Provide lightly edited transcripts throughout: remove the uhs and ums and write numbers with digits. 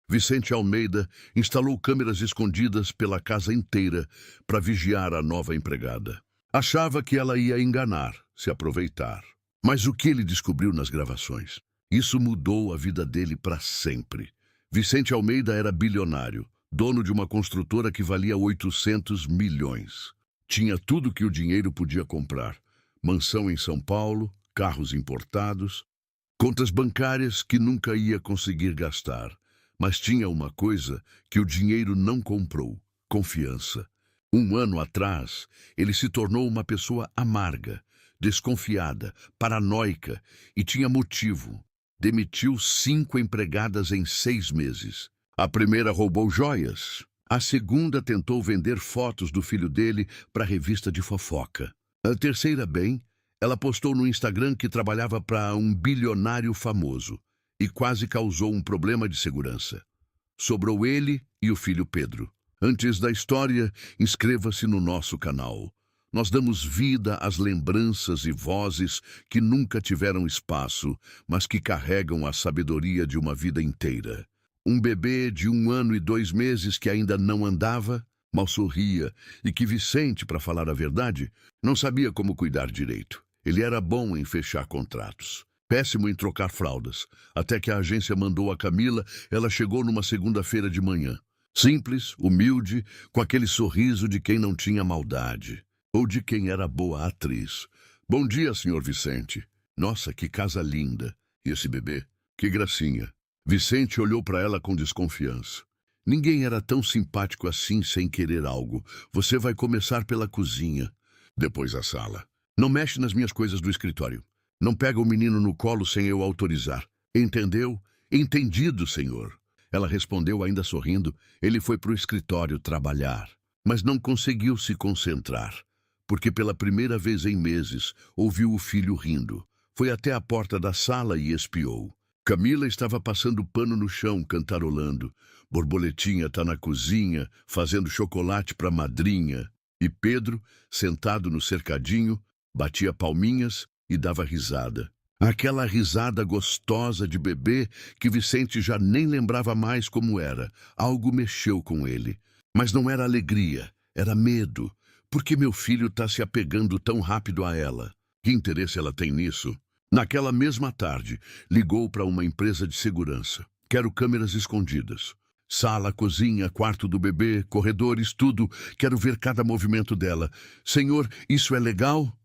Vicente Almeida instalou câmeras escondidas pela casa inteira para vigiar a nova empregada. Achava que ela ia enganar, se aproveitar. Mas o que ele descobriu nas gravações? Isso mudou a vida dele para sempre. Vicente Almeida era bilionário, dono de uma construtora que valia 800 milhões. Tinha tudo que o dinheiro podia comprar: mansão em São Paulo, carros importados, contas bancárias que nunca ia conseguir gastar. Mas tinha uma coisa que o dinheiro não comprou: confiança. Um ano atrás, ele se tornou uma pessoa amarga, desconfiada, paranoica, e tinha motivo. Demitiu 5 empregadas em 6 meses. A primeira roubou joias. A segunda tentou vender fotos do filho dele para a revista de fofoca. A terceira, ela postou no Instagram que trabalhava para um bilionário famoso e quase causou um problema de segurança. Sobrou ele e o filho Pedro. Antes da história, inscreva-se no nosso canal. Nós damos vida às lembranças e vozes que nunca tiveram espaço, mas que carregam a sabedoria de uma vida inteira. Um bebê de 1 ano e 2 meses que ainda não andava, mal sorria, e que Vicente, para falar a verdade, não sabia como cuidar direito. Ele era bom em fechar contratos, péssimo em trocar fraldas, até que a agência mandou a Camila. Ela chegou numa segunda-feira de manhã. Simples, humilde, com aquele sorriso de quem não tinha maldade, ou de quem era boa atriz. Bom dia, senhor Vicente. Nossa, que casa linda. E esse bebê? Que gracinha. Vicente olhou para ela com desconfiança. Ninguém era tão simpático assim sem querer algo. Você vai começar pela cozinha, depois a sala. Não mexe nas minhas coisas do escritório. Não pega o menino no colo sem eu autorizar. Entendeu? Entendido, senhor. Ela respondeu ainda sorrindo. Ele foi para o escritório trabalhar, mas não conseguiu se concentrar, porque pela primeira vez em meses ouviu o filho rindo. Foi até a porta da sala e espiou. Camila estava passando pano no chão, cantarolando. Borboletinha tá na cozinha, fazendo chocolate para a madrinha. E Pedro, sentado no cercadinho, batia palminhas e dava risada. Aquela risada gostosa de bebê que Vicente já nem lembrava mais como era. Algo mexeu com ele. Mas não era alegria, era medo. Por que meu filho está se apegando tão rápido a ela? Que interesse ela tem nisso? Naquela mesma tarde, ligou para uma empresa de segurança. Quero câmeras escondidas. Sala, cozinha, quarto do bebê, corredores, tudo. Quero ver cada movimento dela. Senhor, isso é legal?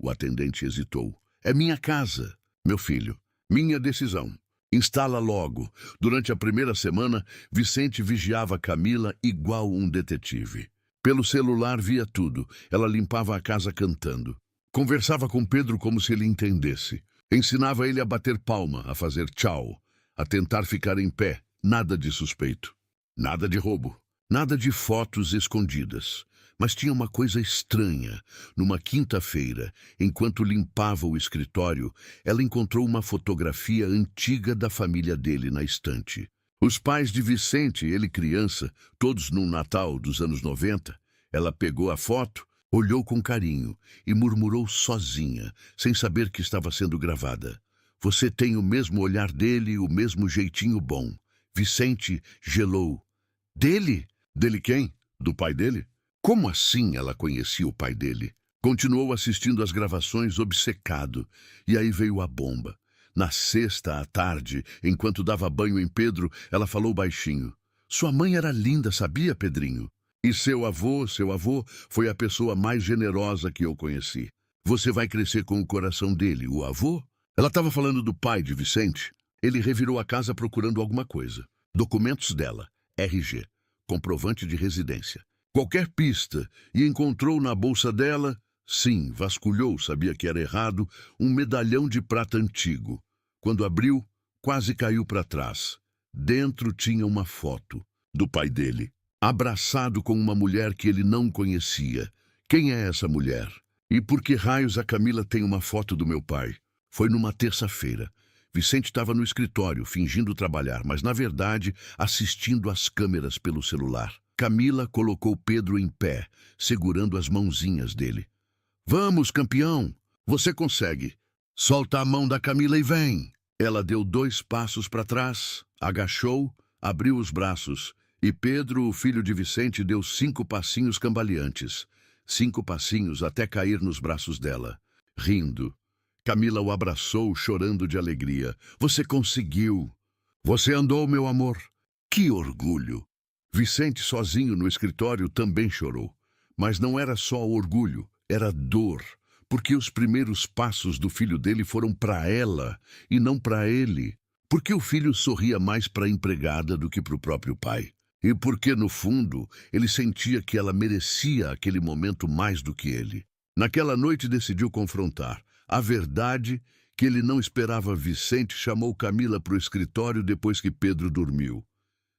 O atendente hesitou. É minha casa, meu filho. Minha decisão. Instala logo. Durante a primeira semana, Vicente vigiava Camila igual um detetive. Pelo celular via tudo. Ela limpava a casa cantando. Conversava com Pedro como se ele entendesse. Ensinava ele a bater palma, a fazer tchau, a tentar ficar em pé. Nada de suspeito. Nada de roubo. Nada de fotos escondidas. Mas tinha uma coisa estranha. Numa quinta-feira, enquanto limpava o escritório, ela encontrou uma fotografia antiga da família dele na estante. Os pais de Vicente, ele criança, todos num Natal dos anos 90, ela pegou a foto, olhou com carinho e murmurou sozinha, sem saber que estava sendo gravada. Você tem o mesmo olhar dele, o mesmo jeitinho bom. Vicente gelou. Dele? Dele quem? Do pai dele? Como assim ela conhecia o pai dele? Continuou assistindo às gravações obcecado. E aí veio a bomba. Na sexta à tarde, enquanto dava banho em Pedro, ela falou baixinho. Sua mãe era linda, sabia, Pedrinho? E seu avô, foi a pessoa mais generosa que eu conheci. Você vai crescer com o coração dele, o avô? Ela estava falando do pai de Vicente. Ele revirou a casa procurando alguma coisa. Documentos dela, RG, comprovante de residência. Qualquer pista, e encontrou na bolsa dela, sim, vasculhou, sabia que era errado, um medalhão de prata antigo. Quando abriu, quase caiu para trás. Dentro tinha uma foto do pai dele, abraçado com uma mulher que ele não conhecia. Quem é essa mulher? E por que raios a Camila tem uma foto do meu pai? Foi numa terça-feira. Vicente estava no escritório, fingindo trabalhar, mas na verdade assistindo às câmeras pelo celular. Camila colocou Pedro em pé, segurando as mãozinhas dele. Vamos, campeão! Você consegue! Solta a mão da Camila e vem! Ela deu 2 passos para trás, agachou, abriu os braços, e Pedro, o filho de Vicente, deu 5 passinhos cambaleantes. 5 passinhos até cair nos braços dela, rindo. Camila o abraçou, chorando de alegria. Você conseguiu! Você andou, meu amor! Que orgulho! Vicente, sozinho no escritório, também chorou. Mas não era só orgulho, era dor, porque os primeiros passos do filho dele foram para ela e não para ele. Porque o filho sorria mais para a empregada do que para o próprio pai. E porque, no fundo, ele sentia que ela merecia aquele momento mais do que ele. Naquela noite decidiu confrontar. A verdade que ele não esperava Vicente chamou Camila para o escritório depois que Pedro dormiu.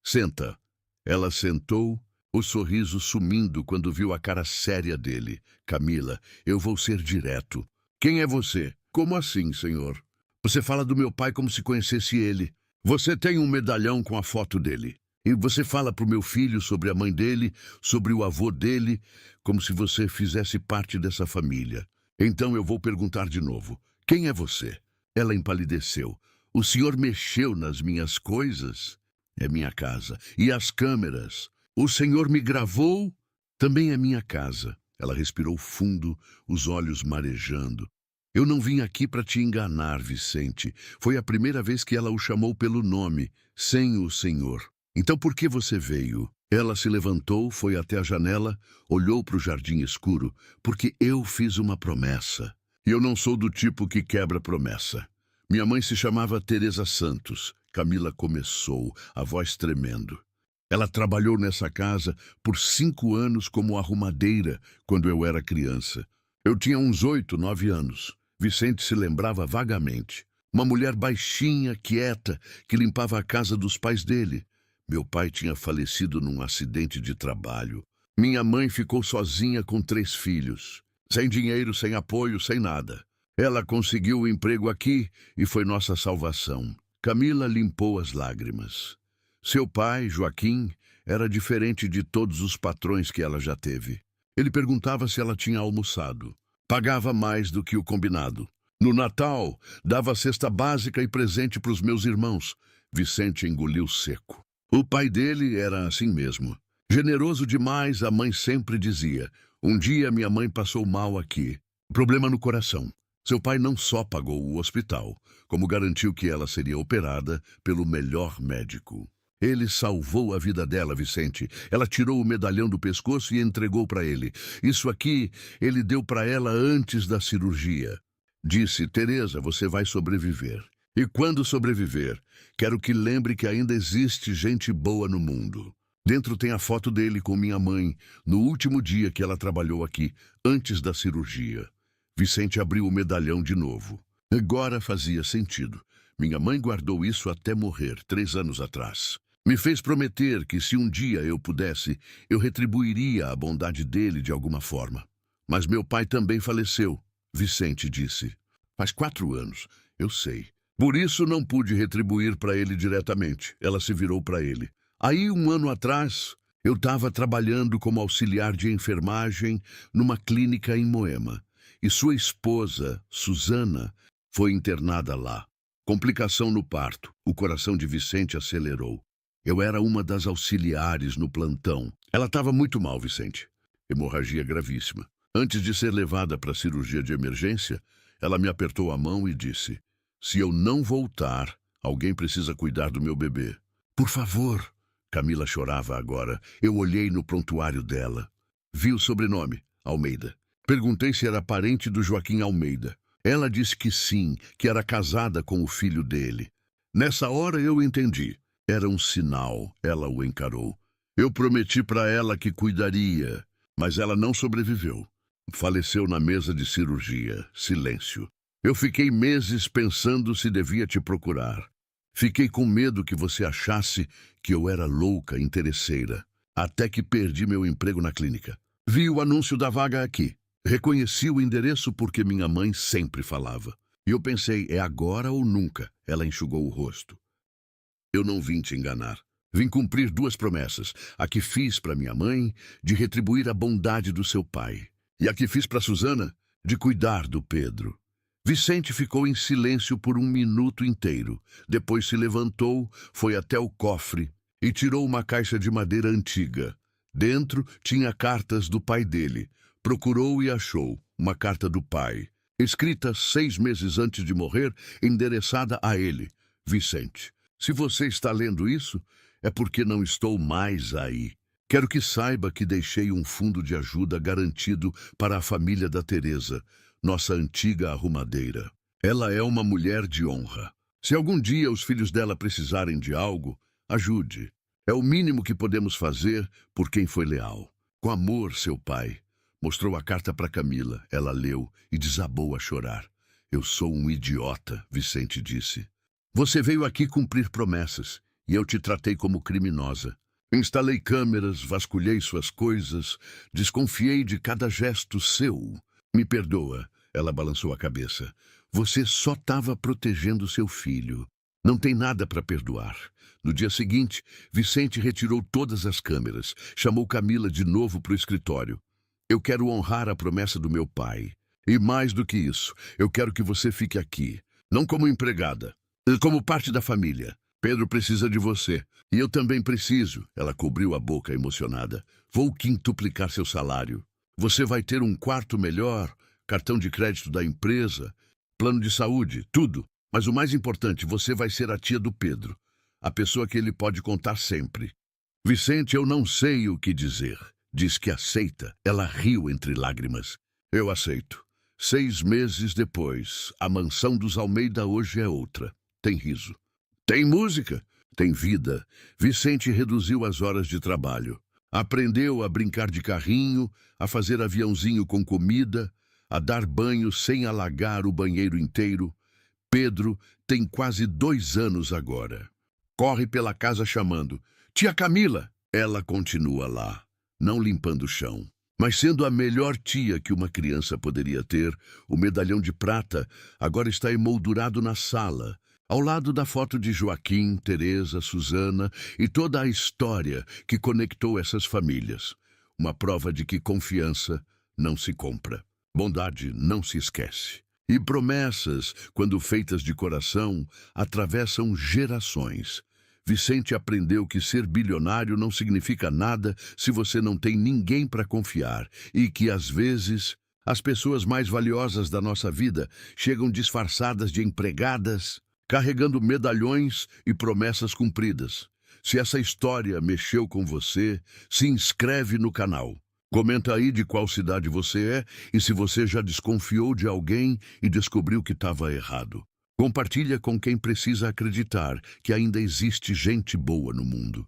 Senta. Ela sentou, o sorriso sumindo quando viu a cara séria dele. Camila, eu vou ser direto. Quem é você? Como assim, senhor? Você fala do meu pai como se conhecesse ele. Você tem um medalhão com a foto dele. E você fala para o meu filho sobre a mãe dele, sobre o avô dele, como se você fizesse parte dessa família. Então eu vou perguntar de novo. Quem é você? Ela empalideceu. O senhor mexeu nas minhas coisas? É minha casa. E as câmeras? O senhor me gravou? Também é minha casa. Ela respirou fundo, os olhos marejando. Eu não vim aqui para te enganar, Vicente. Foi a primeira vez que ela o chamou pelo nome, sem o senhor. Então por que você veio? Ela se levantou, foi até a janela, olhou para o jardim escuro, porque eu fiz uma promessa. E eu não sou do tipo que quebra promessa. Minha mãe se chamava Teresa Santos. Camila começou, a voz tremendo. Ela trabalhou nessa casa por 5 anos como arrumadeira, quando eu era criança. Eu tinha uns 8, 9 anos. Vicente se lembrava vagamente. Uma mulher baixinha, quieta, que limpava a casa dos pais dele. Meu pai tinha falecido num acidente de trabalho. Minha mãe ficou sozinha com 3 filhos. Sem dinheiro, sem apoio, sem nada. Ela conseguiu o emprego aqui e foi nossa salvação. Camila limpou as lágrimas. Seu pai, Joaquim, era diferente de todos os patrões que ela já teve. Ele perguntava se ela tinha almoçado. Pagava mais do que o combinado. No Natal, dava cesta básica e presente para os meus irmãos. Vicente engoliu seco. O pai dele era assim mesmo. Generoso demais, a mãe sempre dizia. Um dia minha mãe passou mal aqui. Problema no coração. Seu pai não só pagou o hospital, como garantiu que ela seria operada pelo melhor médico. Ele salvou a vida dela, Vicente. Ela tirou o medalhão do pescoço e entregou para ele. Isso aqui ele deu para ela antes da cirurgia. Disse, Teresa, você vai sobreviver. E quando sobreviver, quero que lembre que ainda existe gente boa no mundo. Dentro tem a foto dele com minha mãe, no último dia que ela trabalhou aqui, antes da cirurgia. Vicente abriu o medalhão de novo. Agora fazia sentido. Minha mãe guardou isso até morrer, 3 anos atrás. Me fez prometer que se um dia eu pudesse, eu retribuiria a bondade dele de alguma forma. Mas meu pai também faleceu, Vicente disse. Faz 4 anos, eu sei. Por isso não pude retribuir para ele diretamente. Ela se virou para ele. Aí, 1 ano atrás, eu estava trabalhando como auxiliar de enfermagem numa clínica em Moema. E sua esposa, Susana, foi internada lá. Complicação no parto. O coração de Vicente acelerou. Eu era uma das auxiliares no plantão. Ela estava muito mal, Vicente. Hemorragia gravíssima. Antes de ser levada para a cirurgia de emergência, ela me apertou a mão e disse, se eu não voltar, alguém precisa cuidar do meu bebê. Por favor. Camila chorava agora. Eu olhei no prontuário dela. Vi o sobrenome, Almeida. Perguntei se era parente do Joaquim Almeida. Ela disse que sim, que era casada com o filho dele. Nessa hora eu entendi. Era um sinal, ela o encarou. Eu prometi para ela que cuidaria, mas ela não sobreviveu. Faleceu na mesa de cirurgia. Silêncio. Eu fiquei meses pensando se devia te procurar. Fiquei com medo que você achasse que eu era louca, interesseira. Até que perdi meu emprego na clínica. Vi o anúncio da vaga aqui. Reconheci o endereço porque minha mãe sempre falava. E eu pensei, é agora ou nunca. Ela enxugou o rosto. Eu não vim te enganar. Vim cumprir 2 promessas. A que fiz para minha mãe, de retribuir a bondade do seu pai. E a que fiz para Susana, de cuidar do Pedro. Vicente ficou em silêncio por 1 minuto inteiro. Depois se levantou, foi até o cofre e tirou uma caixa de madeira antiga. Dentro tinha cartas do pai dele. Procurou e achou uma carta do pai, escrita 6 meses antes de morrer, endereçada a ele. Vicente, se você está lendo isso, é porque não estou mais aí. Quero que saiba que deixei um fundo de ajuda garantido para a família da Teresa, nossa antiga arrumadeira. Ela é uma mulher de honra. Se algum dia os filhos dela precisarem de algo, ajude. É o mínimo que podemos fazer por quem foi leal. Com amor, seu pai. Mostrou a carta para Camila. Ela leu e desabou a chorar. Eu sou um idiota, Vicente disse. Você veio aqui cumprir promessas e eu te tratei como criminosa. Instalei câmeras, vasculhei suas coisas, desconfiei de cada gesto seu. Me perdoa, ela balançou a cabeça. Você só estava protegendo seu filho. Não tem nada para perdoar. No dia seguinte, Vicente retirou todas as câmeras, chamou Camila de novo para o escritório. Eu quero honrar a promessa do meu pai. E mais do que isso, eu quero que você fique aqui, não como empregada, como parte da família. Pedro precisa de você. E eu também preciso. Ela cobriu a boca emocionada. Vou quintuplicar seu salário. Você vai ter um quarto melhor, cartão de crédito da empresa, plano de saúde, tudo. Mas o mais importante, você vai ser a tia do Pedro, a pessoa que ele pode contar sempre. Vicente, eu não sei o que dizer. Diz que aceita. Ela riu entre lágrimas. Eu aceito. 6 meses depois, a mansão dos Almeida hoje é outra. Tem riso. Tem música. Tem vida. Vicente reduziu as horas de trabalho. Aprendeu a brincar de carrinho, a fazer aviãozinho com comida, a dar banho sem alagar o banheiro inteiro. Pedro tem quase 2 anos agora. Corre pela casa chamando. Tia Camila! Ela continua lá, não limpando o chão, mas sendo a melhor tia que uma criança poderia ter. O medalhão de prata agora está emoldurado na sala, ao lado da foto de Joaquim, Teresa, Susana e toda a história que conectou essas famílias. Uma prova de que confiança não se compra, bondade não se esquece. E promessas, quando feitas de coração, atravessam gerações. Vicente aprendeu que ser bilionário não significa nada se você não tem ninguém para confiar e que, às vezes, as pessoas mais valiosas da nossa vida chegam disfarçadas de empregadas, carregando medalhões e promessas cumpridas. Se essa história mexeu com você, se inscreve no canal. Comenta aí de qual cidade você é e se você já desconfiou de alguém e descobriu que estava errado. Compartilha com quem precisa acreditar que ainda existe gente boa no mundo.